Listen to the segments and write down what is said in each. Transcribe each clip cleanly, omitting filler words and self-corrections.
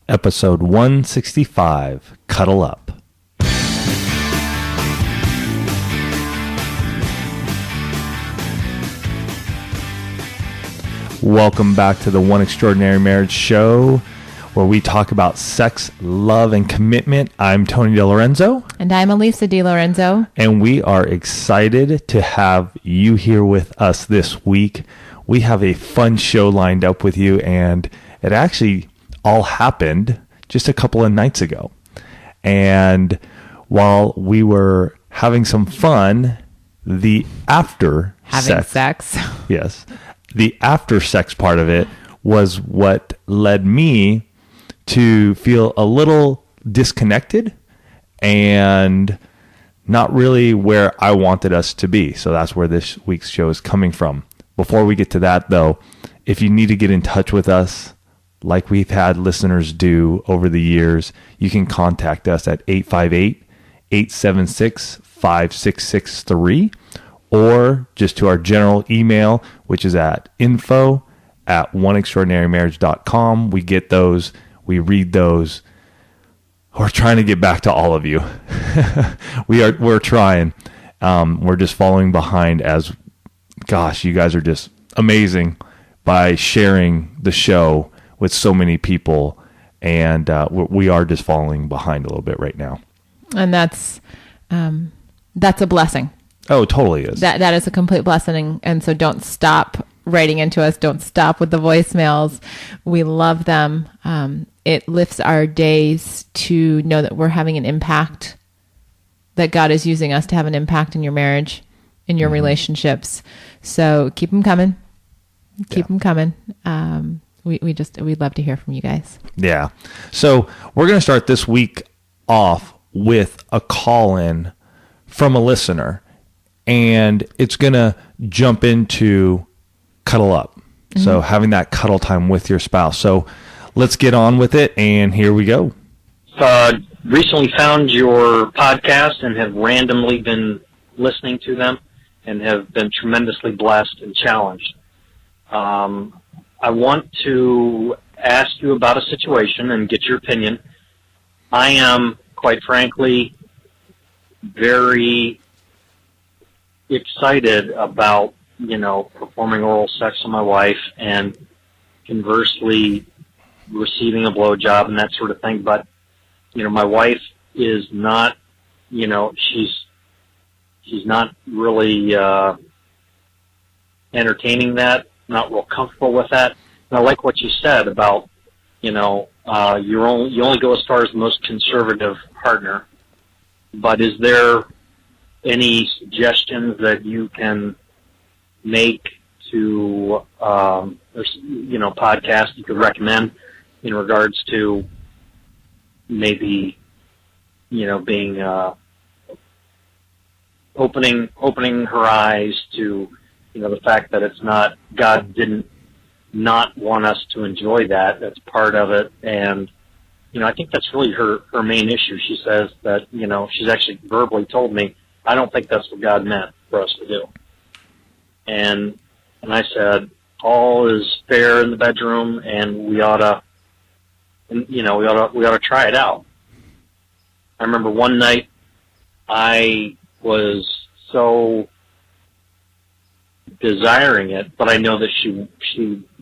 Episode 165, Cuddle Up. Welcome back to the One Extraordinary Marriage Show, where we talk about sex, love, and commitment. I'm Tony Lorenzo. And I'm Alisa Lorenzo. And we are excited to have you here with us this week. We have a fun show lined up with you, and it actually all happened just a couple of nights ago. And while we were having some fun, the after sex. Yes. The after sex part of it was what led me to feel a little disconnected and not really where I wanted us to be. So that's where this week's show is coming from. Before we get to that, though, if you need to get in touch with us, like we've had listeners do over the years, you can contact us at 858-876-5663 or just to our general email, which is at info@oneextraordinarymarriage.com. We get those. We read those. We're trying to get back to all of you. We're trying. We're just following behind as, gosh, you guys are just amazing by sharing the show with so many people, and we are just falling behind a little bit right now. And that's a blessing. Oh, it totally is. That is a complete blessing, and so don't stop writing into us. Don't stop with the voicemails. We love them. It lifts our days to know that we're having an impact, that God is using us to have an impact in your marriage, in your relationships. So keep them coming. Keep them coming. We'd love to hear from you guys. Yeah. So we're going to start this week off with a call-in from a listener, and it's going to jump into cuddle up. Mm-hmm. So having that cuddle time with your spouse. So let's get on with it, and here we go. Recently found your podcast and have randomly been listening to them and have been tremendously blessed and challenged. I want to ask you about a situation and get your opinion. I am, quite frankly, very excited about, performing oral sex on my wife and conversely receiving a blowjob and that sort of thing. But, my wife is not, she's not really entertaining that, not real comfortable with that. And I like what you said about, you only go as far as the most conservative partner. But is there any suggestions that you can make to, podcasts you could recommend in regards to maybe, being, opening her eyes to, the fact that it's not, God didn't not want us to enjoy that. That's part of it. And, I think that's really her main issue. She says that, she's actually verbally told me, I don't think that's what God meant for us to do. And I said, all is fair in the bedroom, and we ought to try it out. I remember one night I was so desiring it, but I know that she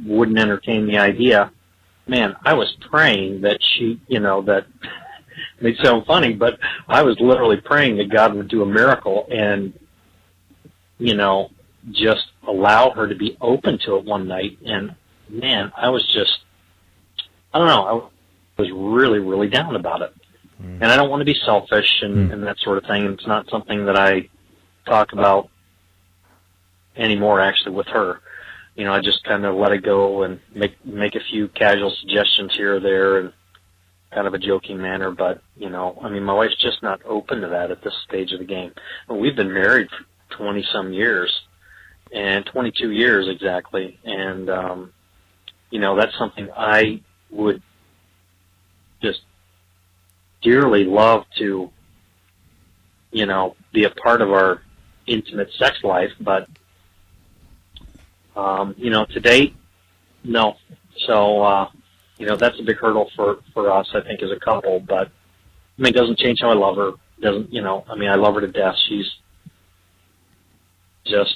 wouldn't entertain the idea. Man, I was praying that she, that may sound funny, but I was literally praying that God would do a miracle and, just allow her to be open to it one night. And man, I was just, I don't know, I was really, really down about it. And I don't want to be selfish and that sort of thing. It's not something that I talk about anymore, actually, with her. I just kind of let it go and make a few casual suggestions here or there in kind of a joking manner. But, my wife's just not open to that at this stage of the game. We've been married for 20-some years, and 22 years exactly. And, that's something I would just dearly love to, be a part of our intimate sex life. But, to date, no. So, that's a big hurdle for us, I think, as a couple. But I mean, it doesn't change how I love her. Doesn't, I mean, I love her to death. She's just,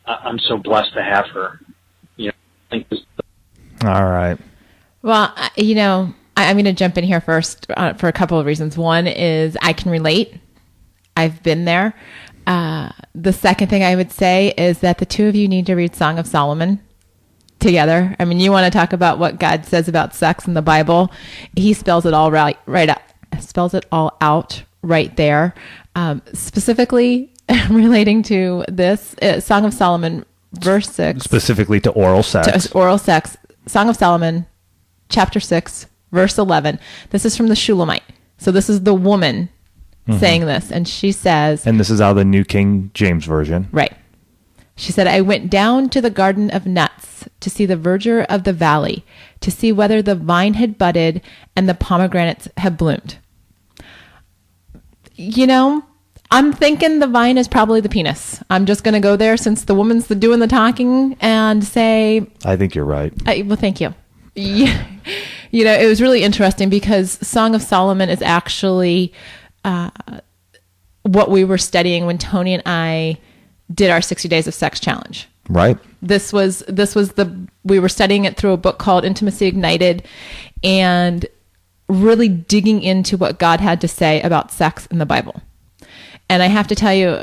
I'm so blessed to have her. I think All right. Well, I'm going to jump in here first for a couple of reasons. One is I can relate. I've been there. The second thing I would say is that the two of you need to read Song of Solomon together. I mean, you want to talk about what God says about sex in the Bible. He spells it all spells it all out right there. Specifically relating to this Song of Solomon, verse 6. Specifically to oral sex. Song of Solomon, chapter 6, verse 11. This is from the Shulamite. So this is the woman saying this. And she says... And this is out of the New King James Version. Right. She said, I went down to the garden of nuts to see the verdure of the valley, to see whether the vine had budded and the pomegranates had bloomed. I'm thinking the vine is probably the penis. I'm just going to go there since the woman's doing the talking and say... I think you're right. Well, thank you. Yeah. It was really interesting because Song of Solomon is actually what we were studying when Tony and I did our 60 Days of Sex Challenge. Right. We were studying it through a book called Intimacy Ignited and really digging into what God had to say about sex in the Bible. And I have to tell you,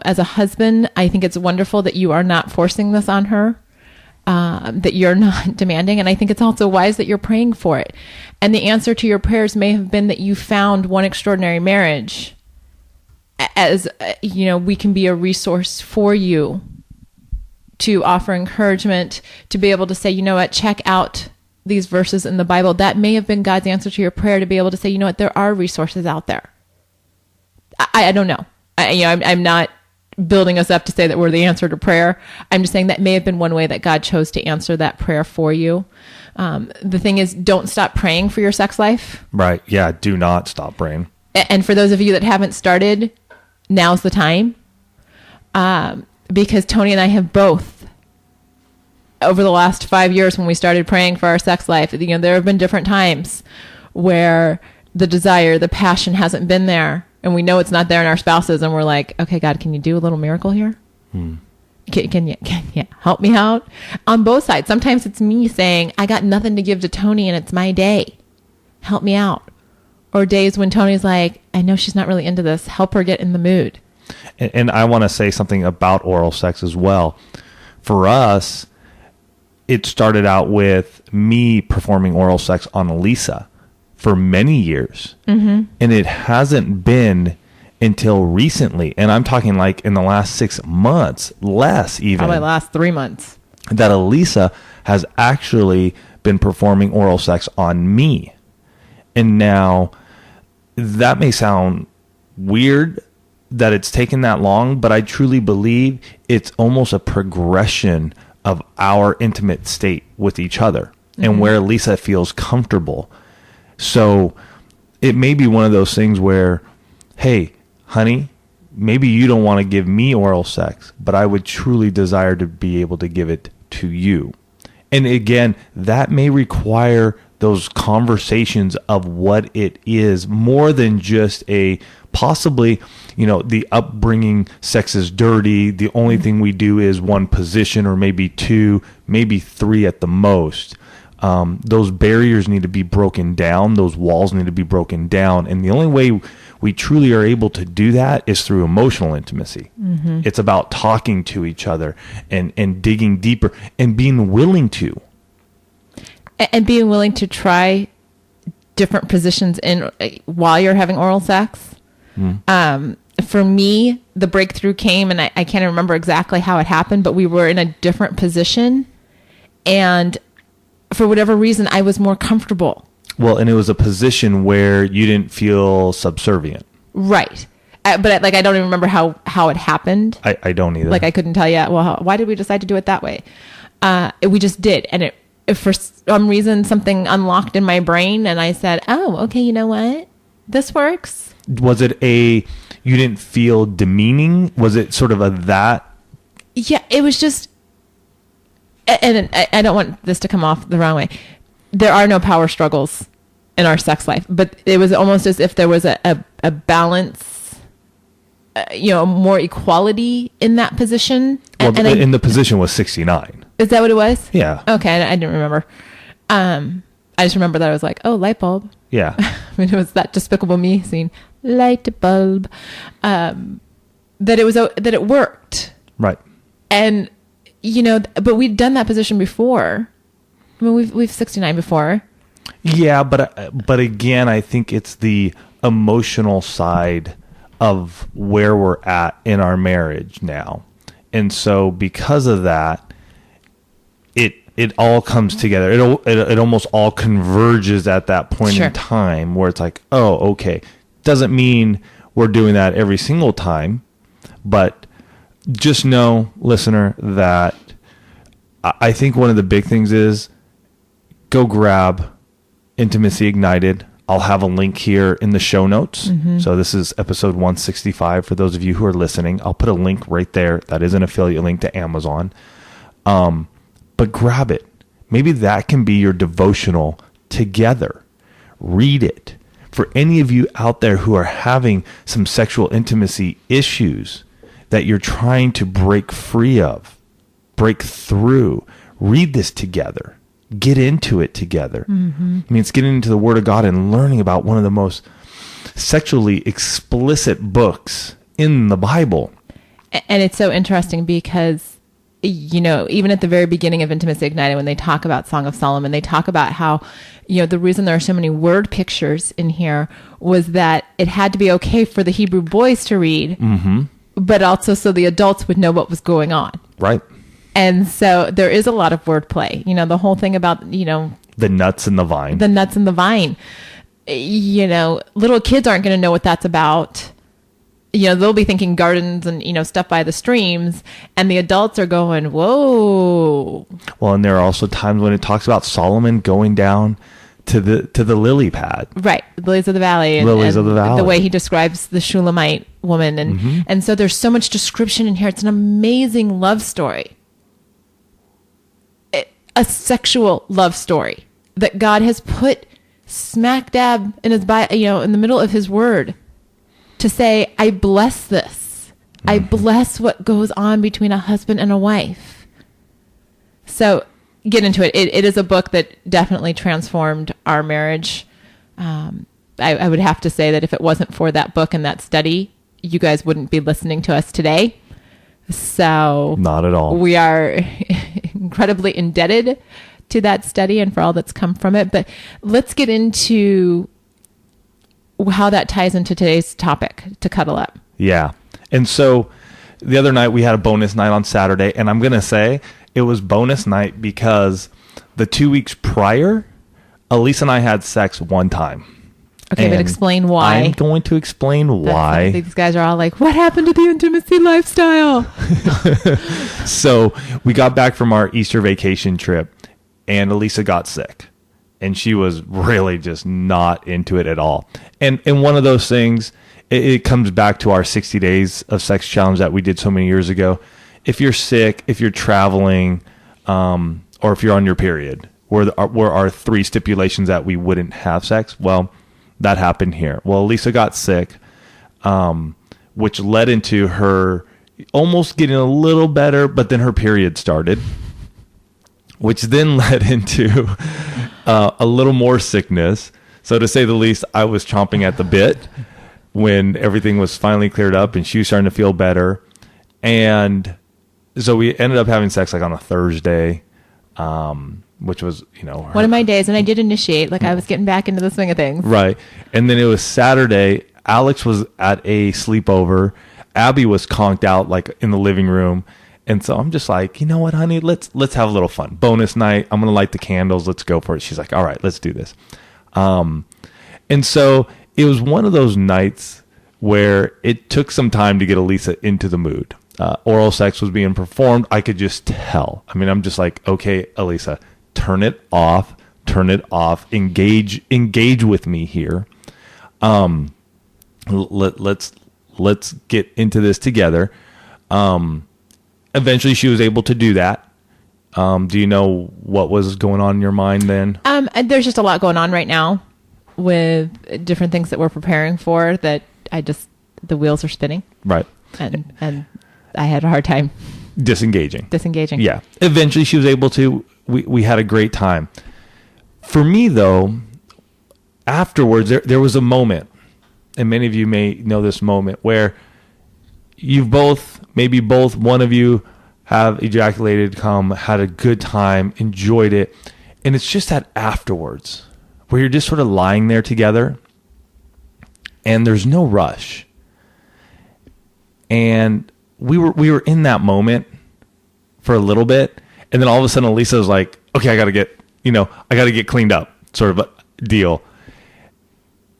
as a husband, I think it's wonderful that you are not forcing this on her, that you're not demanding. And I think it's also wise that you're praying for it. And the answer to your prayers may have been that you found one extraordinary marriage as, we can be a resource for you to offer encouragement, to be able to say, check out these verses in the Bible. That may have been God's answer to your prayer, to be able to say, there are resources out there. I don't know. I'm not building us up to say that we're the answer to prayer. I'm just saying that may have been one way that God chose to answer that prayer for you. The thing is, don't stop praying for your sex life. Right. Yeah. Do not stop praying. And for those of you that haven't started, now's the time. Because Tony and I have both, over the last 5 years when we started praying for our sex life, there have been different times where the desire, the passion hasn't been there. And we know it's not there in our spouses. And we're like, okay, God, can you do a little miracle here? Can you help me out? On both sides. Sometimes it's me saying, I got nothing to give to Tony and it's my day. Help me out. Or days when Tony's like, I know she's not really into this. Help her get in the mood. And I want to say something about oral sex as well. For us, it started out with me performing oral sex on Alisa for many years. And it hasn't been until recently, and I'm talking like in the last 6 months, less even. Probably last 3 months. That Alisa has actually been performing oral sex on me. And now, that may sound weird that it's taken that long, but I truly believe it's almost a progression of our intimate state with each other and where Lisa feels comfortable. So it may be one of those things where, hey, honey, maybe you don't want to give me oral sex, but I would truly desire to be able to give it to you. And again, that may require those conversations of what it is, more than just a possibly, the upbringing, sex is dirty. The only thing we do is one position, or maybe two, maybe three at the most. Those barriers need to be broken down. Those walls need to be broken down. And the only way we truly are able to do that is through emotional intimacy. It's about talking to each other and digging deeper and being willing to. And being willing to try different positions while you're having oral sex. For me, the breakthrough came, and I can't remember exactly how it happened, but we were in a different position. And for whatever reason, I was more comfortable. Well, and it was a position where you didn't feel subservient. Right. But I don't even remember how it happened. I don't either. I couldn't tell you, why did we decide to do it that way? We just did. And for some reason, something unlocked in my brain, and I said, oh, okay, you know what? This works. Was it you didn't feel demeaning? Was it sort of that? Yeah, it was just, and I don't want this to come off the wrong way. There are no power struggles in our sex life, but it was almost as if there was a balance, more equality in that position. Well, and the position was 69. Is that what it was? Yeah. Okay, I didn't remember. I just remember that I was like, oh, light bulb. Yeah. I mean, it was that Despicable Me scene, light bulb. That it worked. Right. And, but we'd done that position before. I mean, we've 69 before. Yeah, but again, I think it's the emotional side of where we're at in our marriage now. And so because of that, it all comes together. It almost all converges at that point Sure. in time where it's like, oh, okay. Doesn't mean we're doing that every single time, but just know, listener, that I think one of the big things is go grab Intimacy Ignited. I'll have a link here in the show notes. Mm-hmm. So this is episode 165 for those of you who are listening. I'll put a link right there. That is an affiliate link to Amazon. But grab it. Maybe that can be your devotional together. Read it. For any of you out there who are having some sexual intimacy issues that you're trying to break free of, break through, read this together. Get into it together. Mm-hmm. I mean, it's getting into the Word of God and learning about one of the most sexually explicit books in the Bible. And it's so interesting because, even at the very beginning of Intimacy Ignited, when they talk about Song of Solomon, they talk about how, the reason there are so many word pictures in here was that it had to be okay for the Hebrew boys to read, mm-hmm. but also so the adults would know what was going on. Right. And so there is a lot of wordplay. The whole thing about, the nuts and the vine. The nuts and the vine. Little kids aren't going to know what that's about. They'll be thinking gardens and, stuff by the streams. And the adults are going, whoa. Well, and there are also times when it talks about Solomon going down to the lily pad. Right. Lilies of the valley. Lilies of the valley. The way he describes the Shulamite woman. And, mm-hmm. and so there's so much description in here. It's an amazing love story. A sexual love story that God has put smack dab in his in the middle of his word to say, I bless this. Mm-hmm. I bless what goes on between a husband and a wife. So get into it. It is a book that definitely transformed our marriage. I would have to say that if it wasn't for that book and that study, you guys wouldn't be listening to us today. So not at all. We are incredibly indebted to that study and for all that's come from it. But let's get into how that ties into today's topic, to cuddle up. Yeah. And so the other night we had a bonus night on Saturday, and I'm going to say it was bonus night because the 2 weeks prior, Alisa and I had sex one time. Okay, but explain why. I'm going to explain why. These guys are all like, what happened to the intimacy lifestyle? So we got back from our Easter vacation trip, and Alisa got sick. And she was really just not into it at all. And one of those things, it comes back to our 60 days of sex challenge that we did so many years ago. If you're sick, if you're traveling, or if you're on your period, were our three stipulations that we wouldn't have sex. Well, that happened here. Well, Alisa got sick, which led into her almost getting a little better, but then her period started, which then led into a little more sickness. So to say the least, I was chomping at the bit when everything was finally cleared up and she was starting to feel better. And so we ended up having sex like on a Thursday, which was, one of my days. And I did initiate, like I was getting back into the swing of things. Right. And then it was Saturday. Alex was at a sleepover. Abby was conked out like in the living room. And so I'm just like, you know what, honey, let's have a little fun. Bonus night. I'm going to light the candles. Let's go for it. She's like, all right, let's do this. And so it was one of those nights where it took some time to get Alisa into the mood. Oral sex was being performed. I could just tell. I mean, I'm just like, okay, Alisa, turn it off, engage with me here. Let's get into this together. Eventually she was able to do that. Do you know what was going on in your mind then? There's just a lot going on right now with different things that we're preparing for that the wheels are spinning. Right. And I had a hard time disengaging. Yeah. Eventually she was able to. We had a great time. For me, though, afterwards, there was a moment, and many of you may know this moment, where one of you have ejaculated, had a good time, enjoyed it. And it's just that afterwards where you're just sort of lying there together and there's no rush. And we were in that moment for a little bit. And then all of a sudden Alisa was like, okay, I got to get cleaned up, sort of a deal.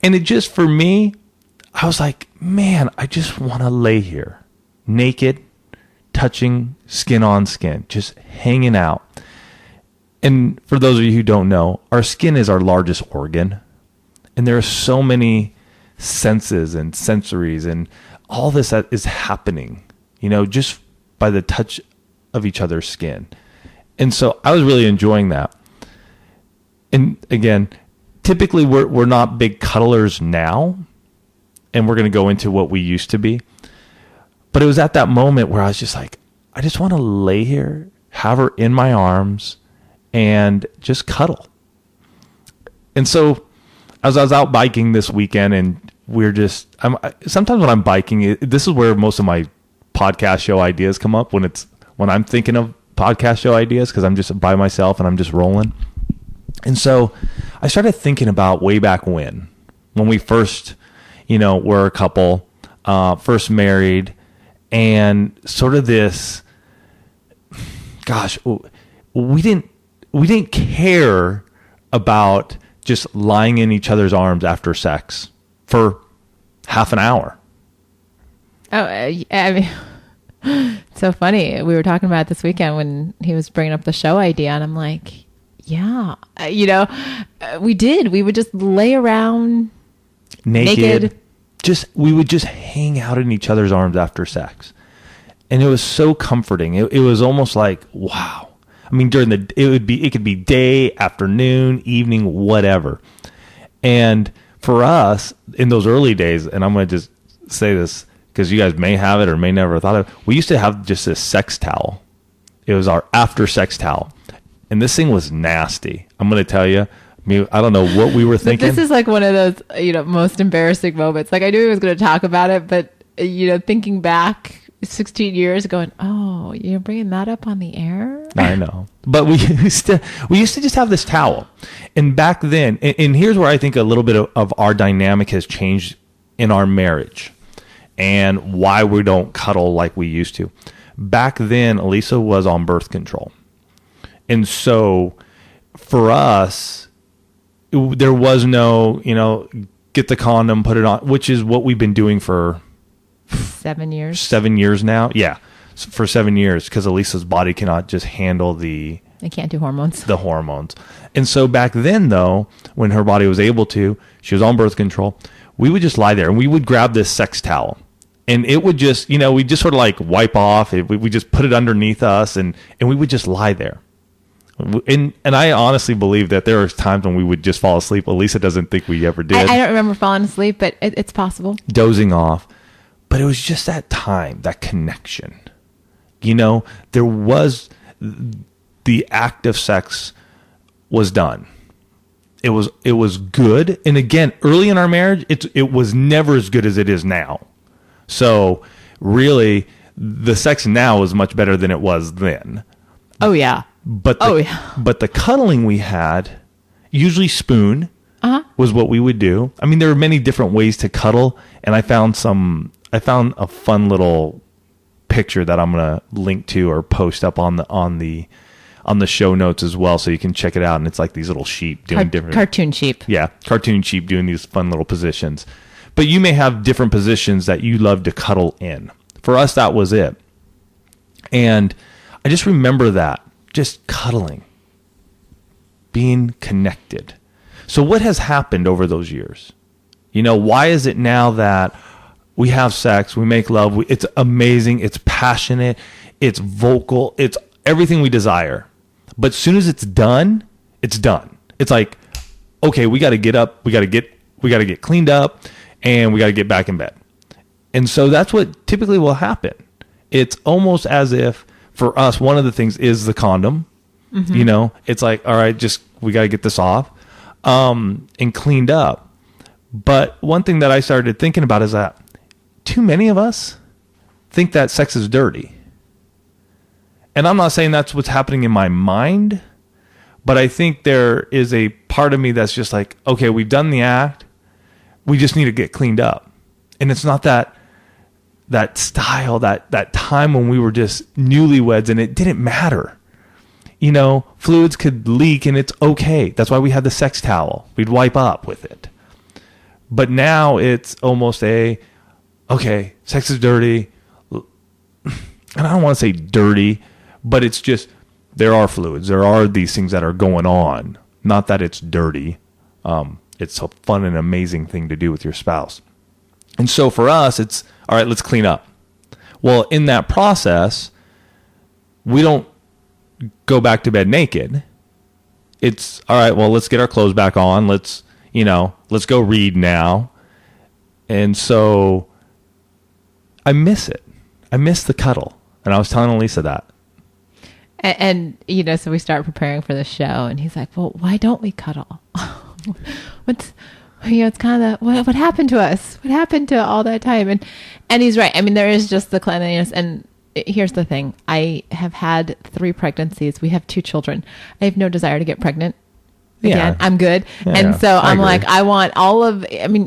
And it just, for me, I was like, man, I just want to lay here naked, touching skin on skin, just hanging out. And for those of you who don't know, our skin is our largest organ. And there are so many senses and sensories and all this that is happening, just by the touch of each other's skin. And so I was really enjoying that. And again, typically we're not big cuddlers now. And we're going to go into what we used to be. But it was at that moment where I was just like, I just want to lay here, have her in my arms, and just cuddle. And so as I was out biking this weekend, and sometimes when I'm biking, this is where most of my podcast show ideas come up, when I'm thinking of podcast show ideas, because I'm just by myself and I'm just rolling. And so I started thinking about way back when we first, were a couple, first married, and sort of this, gosh, we didn't care about just lying in each other's arms after sex for half an hour. Oh, I mean, it's so funny. We were talking about it this weekend when he was bringing up the show idea, and I'm like, yeah, we did. We would just lay around naked. We would just hang out in each other's arms after sex. And it was so comforting. It was almost like, wow. I mean, it could be day, afternoon, evening, whatever. And for us in those early days, and I'm going to just say this because you guys may have it or may never have thought of it, we used to have just this sex towel. It was our after sex towel. And this thing was nasty. I'm going to tell you. I mean, I don't know what we were thinking. But this is like one of those, most embarrassing moments. Like, I knew he was going to talk about it, but, thinking back 16 years going, oh, you're bringing that up on the air? I know. But we used to just have this towel. And back then, and here's where I think a little bit of our dynamic has changed in our marriage and why we don't cuddle like we used to. Back then, Alisa was on birth control. And so for us, there was no, get the condom, put it on, which is what we've been doing for 7 years. 7 years now. Yeah. For 7 years, because Alisa's body cannot just handle They can't do hormones. The hormones. And so back then, though, when her body was able to, she was on birth control, we would just lie there and we would grab this sex towel. And it would just, we just sort of like wipe off. We just put it underneath us and we would just lie there. And I honestly believe that there are times when we would just fall asleep. Alisa doesn't think we ever did. I don't remember falling asleep, but it's possible. Dozing off. But it was just that time, that connection. There was the act of sex was done. It was good. And again, early in our marriage, it was never as good as it is now. So really, the sex now is much better than it was then. Oh, yeah. But the cuddling we had, usually spoon, was what we would do. I mean, there are many different ways to cuddle, and I found a fun little picture that I'm going to link to or post up on the show notes as well, so you can check it out. And it's like these little sheep doing different cartoon sheep. Yeah, cartoon sheep doing these fun little positions. But you may have different positions that you love to cuddle in. For us, that was it. And I just remember that. Just cuddling, being connected. So what has happened over those years? Why is it now that we have sex, we make love, it's amazing, it's passionate, it's vocal, it's everything we desire. But as soon as it's done, it's done. It's like, okay, we got to get up, we got to get cleaned up, and we got to get back in bed. And so that's what typically will happen. It's almost as if for us, one of the things is the condom. You know, it's like, all right, we got to get this off, and cleaned up. But one thing that I started thinking about is that too many of us think that sex is dirty. And I'm not saying that's what's happening in my mind, but I think there is a part of me that's just like, okay, we've done the act. We just need to get cleaned up. And it's not that style, that time when we were just newlyweds and it didn't matter. You know, fluids could leak and it's okay. That's why we had the sex towel. We'd wipe up with it. But now it's almost okay, sex is dirty. And I don't want to say dirty, but it's just, there are fluids. There are these things that are going on. Not that it's dirty. It's a fun and amazing thing to do with your spouse. And so for us, it's, all right, let's clean up. Well, in that process, we don't go back to bed naked. It's, all right, well, let's get our clothes back on. Let's go read now. And so I miss it. I miss the cuddle. And I was telling Alisa that. And so we start preparing for the show, and he's like, well, why don't we cuddle? It's kind of, what happened to us? What happened to all that time? And he's right. I mean, there is just the cleanliness. And here's the thing. I have had 3 pregnancies. We have 2 children. I have no desire to get pregnant. Again, Yeah. I'm good. Yeah, and so I'm agree. like, I want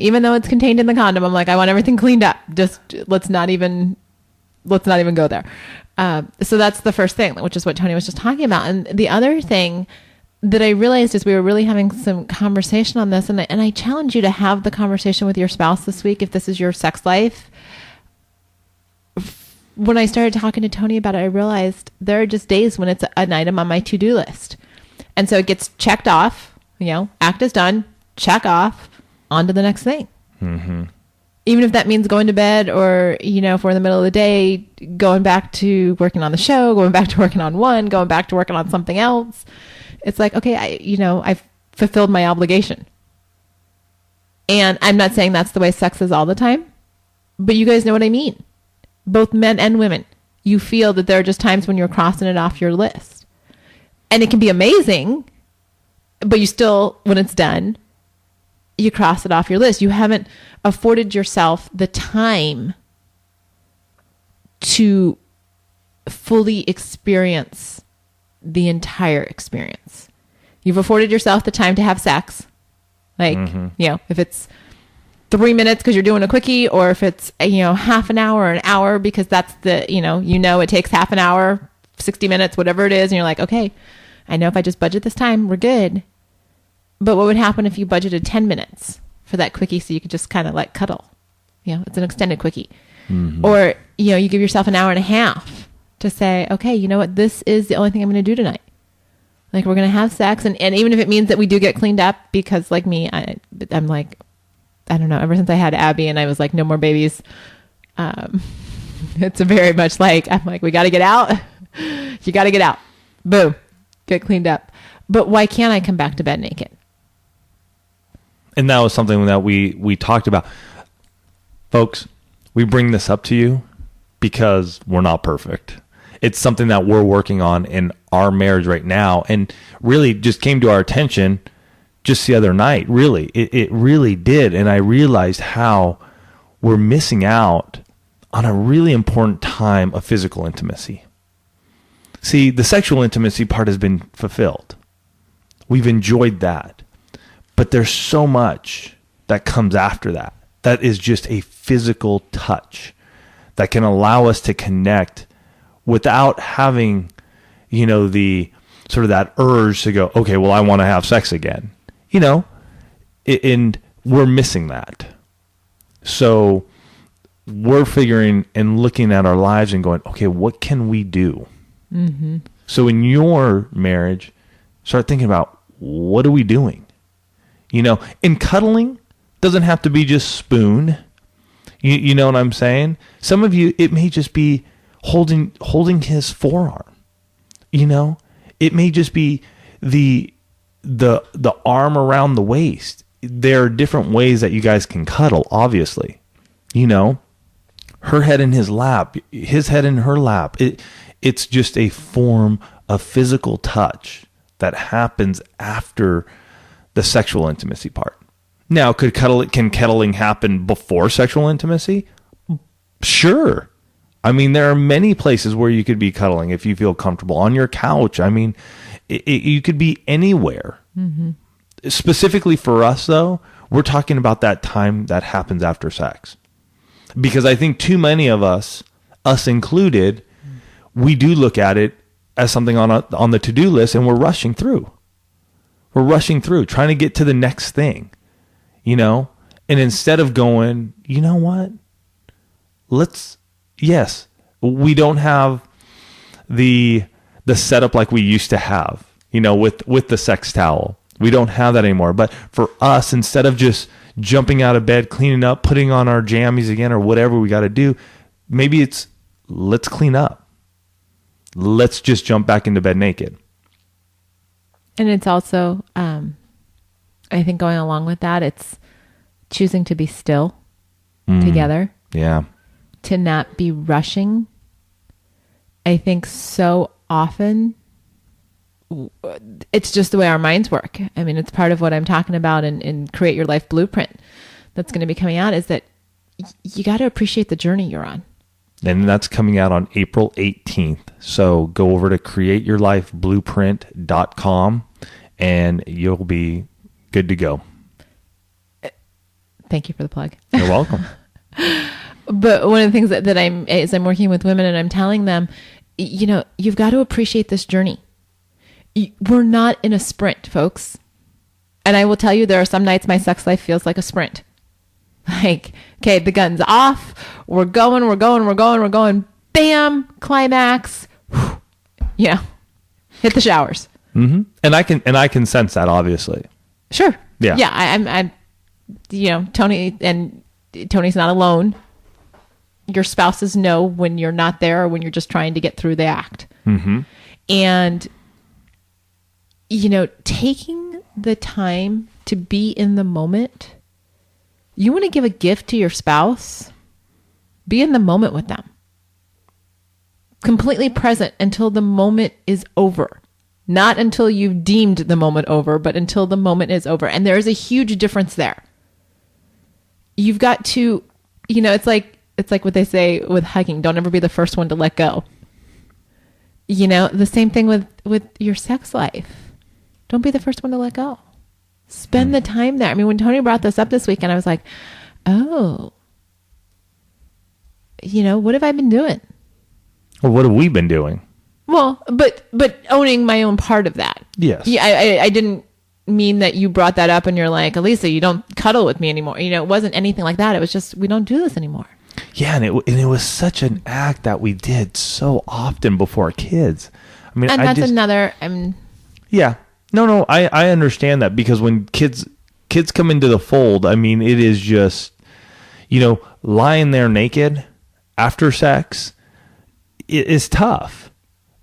even though it's contained in the condom, I'm like, I want everything cleaned up. Just let's not even go there. So that's the first thing, which is what Tony was just talking about. And the other thing that I realized is we were really having some conversation on this. And I challenge you to have the conversation with your spouse this week, if this is your sex life. When I started talking to Tony about it, I realized there are just days when it's an item on my to-do list. And so it gets checked off, act is done, check off, on to the next thing. Mm-hmm. Even if that means going to bed, or, if we're in the middle of the day, going back to working on the show, going back to working on one, going back to working on something else. It's like, okay, I've fulfilled my obligation. And I'm not saying that's the way sex is all the time, but you guys know what I mean. Both men and women, you feel that there are just times when you're crossing it off your list. And it can be amazing, but you still, when it's done, you cross it off your list. You haven't afforded yourself the time to fully experience the entire experience. You've afforded yourself the time to have sex. Like, if it's 3 minutes because you're doing a quickie, or if it's, half an hour or an hour because that's the, it takes half an hour, 60 minutes, whatever it is. And you're like, okay, I know if I just budget this time, we're good. But what would happen if you budgeted 10 minutes for that quickie so you could just kind of like cuddle? It's an extended quickie. Mm-hmm. Or, you give yourself an hour and a half to say, okay, you know what? This is the only thing I'm going to do tonight. Like, we're going to have sex. And even if it means that we do get cleaned up, because like me, I'm like, I don't know, ever since I had Abby and I was like, no more babies. It's very much like, I'm like, we got to get out. You got to get out. Boom. Get cleaned up. But why can't I come back to bed naked? And that was something that we talked about. Folks, we bring this up to you because we're not perfect. It's something that we're working on in our marriage right now, and really just came to our attention just the other night. Really, it really did. And I realized how we're missing out on a really important time of physical intimacy. See, the sexual intimacy part has been fulfilled. We've enjoyed that. But there's so much that comes after that. That is just a physical touch that can allow us to connect without having, the sort of that urge to go, okay, well, I want to have sex again. And we're missing that. So we're figuring and looking at our lives and going, okay, what can we do? Mm-hmm. So in your marriage, start thinking about, what are we doing? And cuddling doesn't have to be just spoon. You know what I'm saying? Some of you, it may just be holding his forearm. It may just be the arm around the waist. There are different ways that you guys can cuddle, obviously. You know, her head in his lap, his head in her lap. It's just a form of physical touch that happens after the sexual intimacy part. Now, can cuddling happen before sexual intimacy? Sure. I mean, there are many places where you could be cuddling if you feel comfortable. On your couch. I mean, you could be anywhere. Mm-hmm. Specifically for us, though, we're talking about that time that happens after sex. Because I think too many of us included, we do look at it as something on the to-do list, and we're rushing through. We're rushing through, trying to get to the next thing, you know? And instead of going, you know what? Yes, we don't have the setup like we used to have, you know, with the sex towel. We don't have that anymore. But for us, instead of just jumping out of bed, cleaning up, putting on our jammies again, or whatever we got to do, maybe it's, let's clean up. Let's just jump back into bed naked. And it's also, I think going along with that, it's choosing to be still together. Yeah. To not be rushing. I think so often it's just the way our minds work. I mean, it's part of what I'm talking about in Create Your Life Blueprint that's going to be coming out, is that you got to appreciate the journey you're on. And that's coming out on April 18th. So go over to createyourlifeblueprint.com and you'll be good to go. Thank you for the plug. You're welcome. But one of the things that I'm working with women and I'm telling them, you know, you've got to appreciate this journey. We're not in a sprint, folks. And I will tell you, there are some nights my sex life feels like a sprint. Like, okay, the gun's off. We're going. Bam, climax. Whew, you know, hit the showers. Mm-hmm. And I can sense that, obviously. Sure. Yeah. Yeah. I'm, you know, Tony's not alone. Your spouses know when you're not there or when you're just trying to get through the act. Mm-hmm. And, you know, taking the time to be in the moment. You want to give a gift to your spouse? Be in the moment with them. Completely present until the moment is over. Not until you've deemed the moment over, but until the moment is over. And there is a huge difference there. You've got to, you know, it's like what they say with hugging. Don't ever be the first one to let go. You know, the same thing with your sex life. Don't be the first one to let go. Spend the time there. I mean, when Tony brought this up this weekend, I was like, oh, you know, what have I been doing? Well, what have we been doing? Well, but owning my own part of that. Yes. Yeah, I didn't mean that you brought that up and you're like, Alisa, you don't cuddle with me anymore. You know, it wasn't anything like that. It was just, we don't do this anymore. Yeah, and it was such an act that we did so often before our kids. I mean, and that's another. Yeah. No, I understand that, because when kids come into the fold, I mean, it is just, you know, lying there naked after sex, it is tough,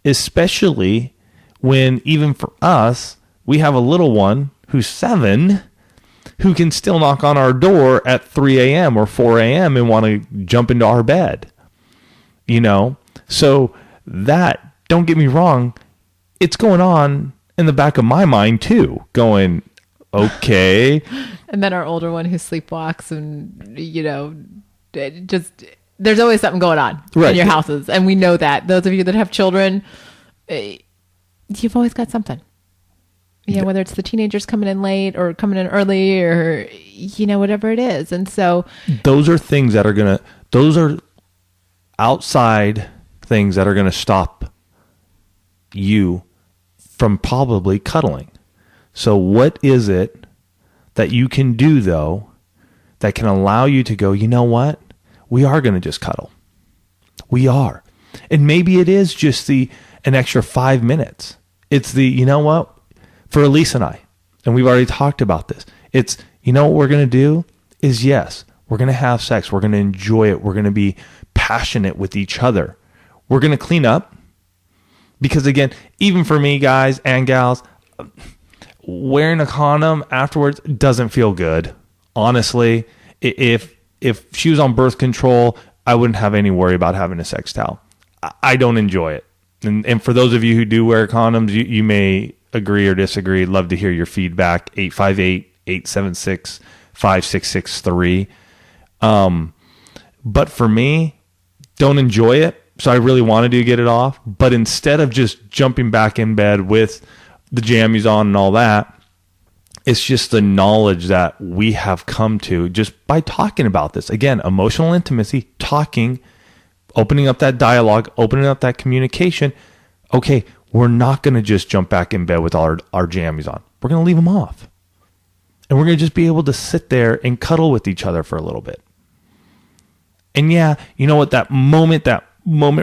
especially when, even for us, we have a little one who's 7 who can still knock on our door at 3 a.m. or 4 a.m. and want to jump into our bed, you know? So that, don't get me wrong, it's going on in the back of my mind too, going, okay. And then our older one who sleepwalks, and, you know, just, there's always something going on in your houses. And we know that. Those of you that have children, you've always got something. You know, whether it's the teenagers coming in late or coming in early, or, you know, whatever it is. And so those are things that are those are outside things that are going to stop you from probably cuddling. So what is it that you can do, though, that can allow you to go, you know what? We are going to just cuddle. We are. And maybe it is just an extra 5 minutes. It's you know what? For Alisa and I, and we've already talked about this, it's, you know what we're going to do is, yes, we're going to have sex. We're going to enjoy it. We're going to be passionate with each other. We're going to clean up, Because again, even for me, guys and gals, wearing a condom afterwards doesn't feel good. Honestly, if she was on birth control, I wouldn't have any worry about having a sex towel. I don't enjoy it. And for those of you who do wear condoms, you may agree or disagree. I'd love to hear your feedback. 858-876-5663. But for me, don't enjoy it. So I really wanted to get it off. But instead of just jumping back in bed with the jammies on and all that, it's just the knowledge that we have come to just by talking about this. Again, emotional intimacy, talking, opening up that dialogue, opening up that communication. Okay, we're not going to just jump back in bed with our jammies on. We're going to leave them off. And we're going to just be able to sit there and cuddle with each other for a little bit. And yeah, you know what? That moment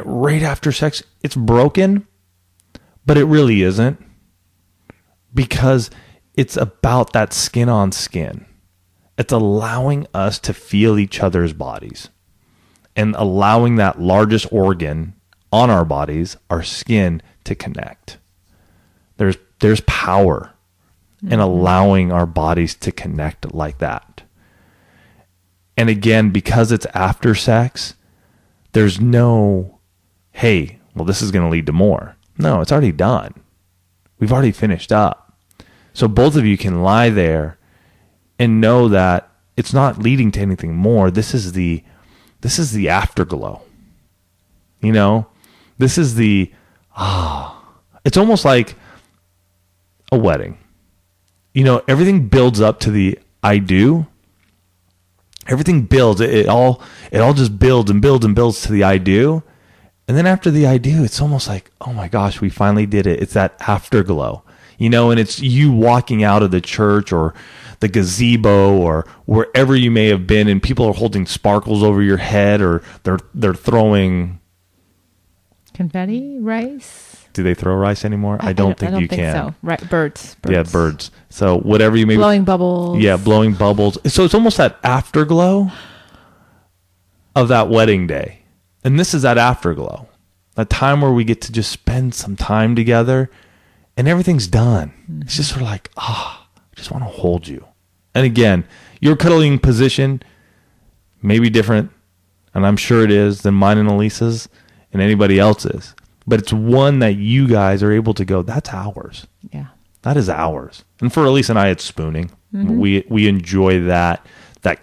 right after sex, it's broken, but it really isn't, because it's about that skin on skin. It's allowing us to feel each other's bodies and allowing that largest organ on our bodies, our skin, to connect. There's power in allowing our bodies to connect like that. And again, because it's after sex, there's no, hey, well, this is going to lead to more. No, it's already done. We've already finished up. So both of you can lie there and know that it's not leading to anything more. This is the afterglow. You know, this is it's almost like a wedding. You know, everything builds up to the I do. Everything builds. It all just builds and builds and builds to the I do. And then after the I do, it's almost like, oh my gosh, we finally did it. It's that afterglow, you know, and it's you walking out of the church or the gazebo or wherever you may have been, and people are holding sparkles over your head, or they're throwing confetti, rice. Do they throw rice anymore? I don't think you can. So. Right, birds. Yeah, birds. So whatever you may blowing bubbles. Yeah, blowing bubbles. So it's almost that afterglow of that wedding day. And this is that afterglow. That time where we get to just spend some time together and everything's done. Mm-hmm. It's just sort of like, I just want to hold you. And again, your cuddling position may be different, and I'm sure it is, than mine and Alisa's and anybody else's. But it's one that you guys are able to go, that's ours. Yeah. That is ours. And for Alisa and I, it's spooning. Mm-hmm. We enjoy that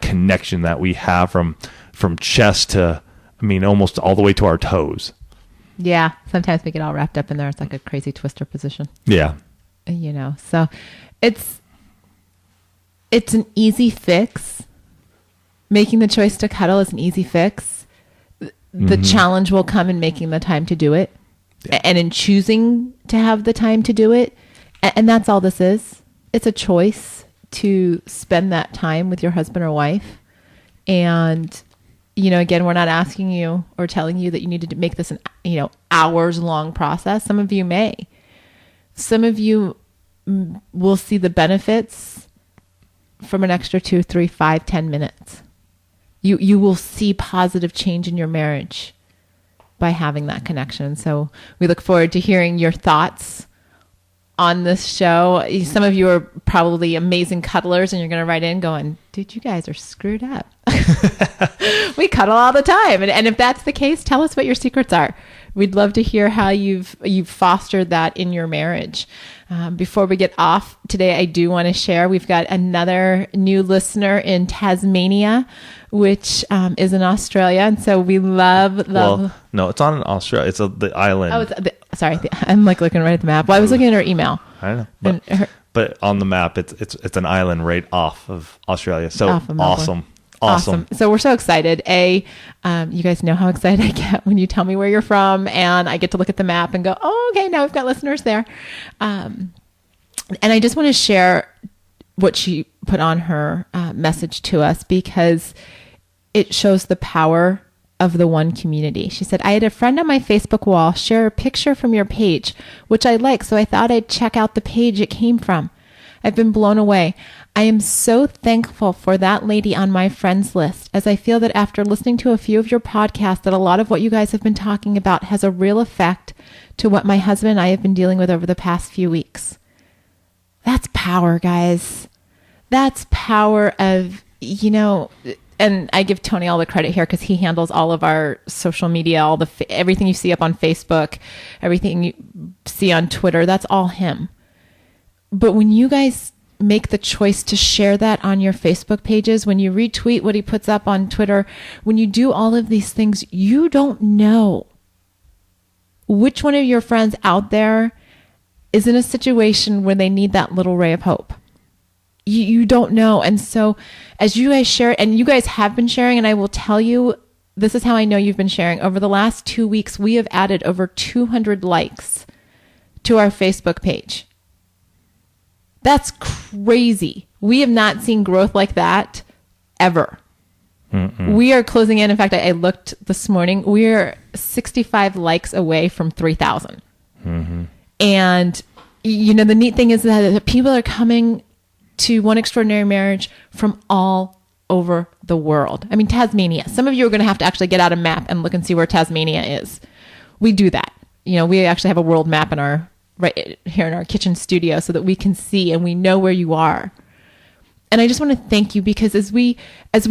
connection that we have from chest to, almost all the way to our toes. Yeah. Sometimes we get all wrapped up in there. It's like a crazy twister position. Yeah. You know, so it's an easy fix. Making the choice to cuddle is an easy fix. The challenge will come in making the time to do it. Yeah. And in choosing to have the time to do it. And that's all this is. It's a choice to spend that time with your husband or wife. And, you know, again, we're not asking you or telling you that you need to make this an, hours long process. Some of you may. Some of you will see the benefits from an extra 2, 3, 5, 10 minutes. You will see positive change in your marriage by having that connection. So we look forward to hearing your thoughts on this show. Some of you are probably amazing cuddlers, and you're going to write in going, dude, you guys are screwed up. We cuddle all the time. And if that's the case, tell us what your secrets are. We'd love to hear how you've fostered that in your marriage. Before we get off today, I do want to share, we've got another new listener in Tasmania, which is in Australia. And so we love... Well, no, it's not in Australia. It's the island. Oh, sorry. I'm like looking right at the map. Well, I was looking at her email. I know. But on the map, it's an island right off of Australia. So awesome. So we're so excited. You guys know how excited I get when you tell me where you're from, and I get to look at the map and go, oh, okay, now we've got listeners there. And I just want to share what she put on her message to us, because it shows the power of the one community. She said, I had a friend on my Facebook wall share a picture from your page, which I like, so I thought I'd check out the page it came from. I've been blown away. I am so thankful for that lady on my friends list, as I feel that after listening to a few of your podcasts, that a lot of what you guys have been talking about has a real effect to what my husband and I have been dealing with over the past few weeks. That's power, guys. That's power of, and I give Tony all the credit here because he handles all of our social media, everything you see up on Facebook, everything you see on Twitter, that's all him. But when you guys make the choice to share that on your Facebook pages, when you retweet what he puts up on Twitter, when you do all of these things, you don't know which one of your friends out there is in a situation where they need that little ray of hope. You don't know. And so as you guys share, and you guys have been sharing, and I will tell you, this is how I know you've been sharing. Over the last 2 weeks, we have added over 200 likes to our Facebook page. That's crazy. We have not seen growth like that ever. Mm-mm. We are closing in. In fact, I looked this morning. We're 65 likes away from 3,000. Mm-hmm. And, the neat thing is that people are coming to One Extraordinary Marriage from all over the world. I mean, Tasmania. Some of you are going to have to actually get out a map and look and see where Tasmania is. We do that. We actually have a world map right here in our kitchen studio so that we can see and we know where you are. And I just want to thank you, because as we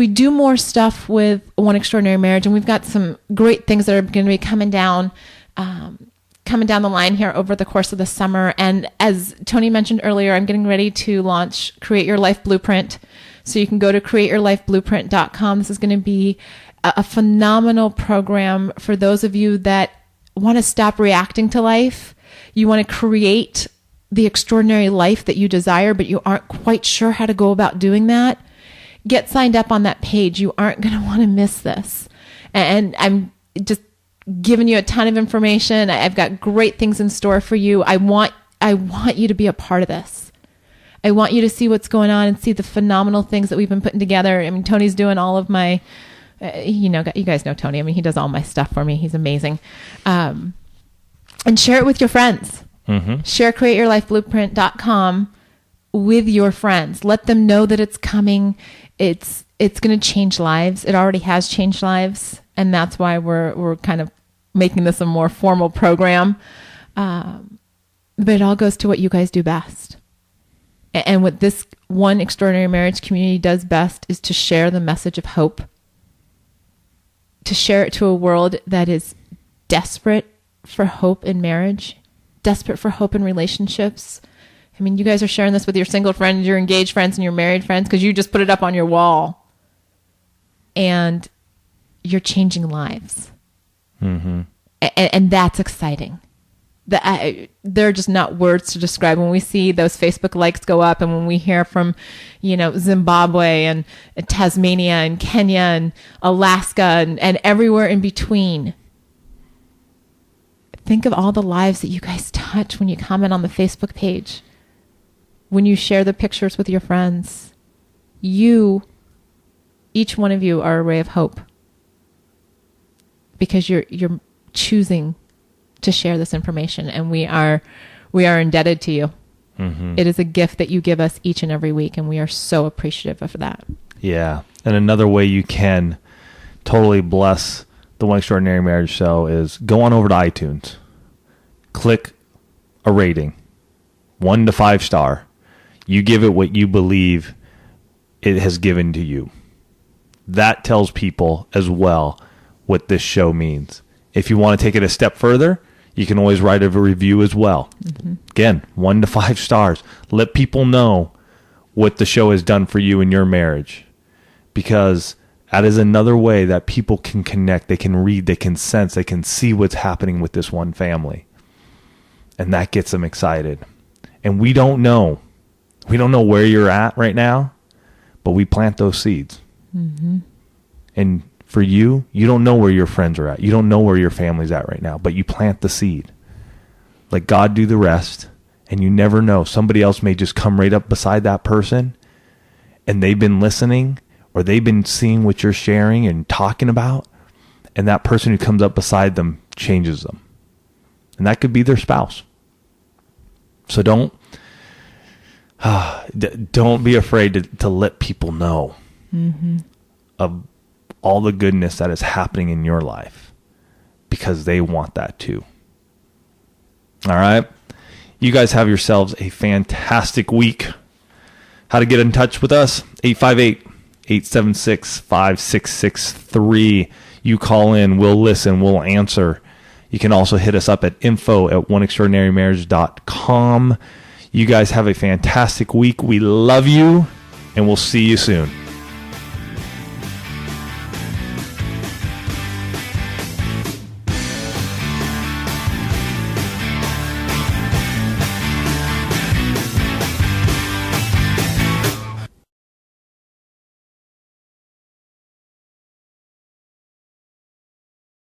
do more stuff with One Extraordinary Marriage, and we've got some great things that are going to be coming down the line here over the course of the summer. And as Tony mentioned earlier, I'm getting ready to launch Create Your Life Blueprint. So you can go to createyourlifeblueprint.com. This is going to be a phenomenal program for those of you that want to stop reacting to life. You want to create the extraordinary life that you desire, but you aren't quite sure how to go about doing that. Get signed up on that page. You aren't going to want to miss this. And I'm just giving you a ton of information. I've got great things in store for you. I want you to be a part of this. I want you to see what's going on and see the phenomenal things that we've been putting together. I mean, Tony's doing all of my, you guys know Tony. I mean, he does all my stuff for me. He's amazing. And share it with your friends. Mm-hmm. Share createyourlifeblueprint.com with your friends. Let them know that it's coming. It's going to change lives. It already has changed lives. And that's why we're kind of making this a more formal program. But it all goes to what you guys do best. And what this One Extraordinary Marriage community does best is to share the message of hope. To share it to a world that is desperate for hope in marriage, desperate for hope in relationships. I mean, you guys are sharing this with your single friends, your engaged friends, and your married friends because you just put it up on your wall. And you're changing lives. Mm-hmm. And that's exciting. There are just not words to describe when we see those Facebook likes go up, and when we hear from, Zimbabwe and Tasmania and Kenya and Alaska and everywhere in between. Think of all the lives that you guys touch when you comment on the Facebook page, when you share the pictures with your friends. Each one of you are a ray of hope, because you're choosing to share this information, and we are indebted to you. Mm-hmm. It is a gift that you give us each and every week, and we are so appreciative of that. Yeah. And another way you can totally bless the One Extraordinary Marriage Show is go on over to iTunes, click a rating, 1 to 5 star. You give it what you believe it has given to you. That tells people as well what this show means. If you want to take it a step further, you can always write a review as well. Mm-hmm. Again, 1 to 5 stars. Let people know what the show has done for you in your marriage, because that is another way that people can connect. They can read, they can sense, they can see what's happening with this one family. And that gets them excited. And we don't know where you're at right now, but we plant those seeds. Mm-hmm. And for you don't know where your friends are at. You don't know where your family's at right now, but you plant the seed. Let God do the rest, and you never know. Somebody else may just come right up beside that person, and they've been listening, or they've been seeing what you're sharing and talking about, and that person who comes up beside them changes them. And that could be their spouse. So don't don't be afraid to let people know of all the goodness that is happening in your life, because they want that too. All right. You guys have yourselves a fantastic week. How to get in touch with us? 858-876-5663. You call in, we'll listen, we'll answer. You can also hit us up at info@oneextraordinarymarriage.com. You guys have a fantastic week. We love you, and we'll see you soon.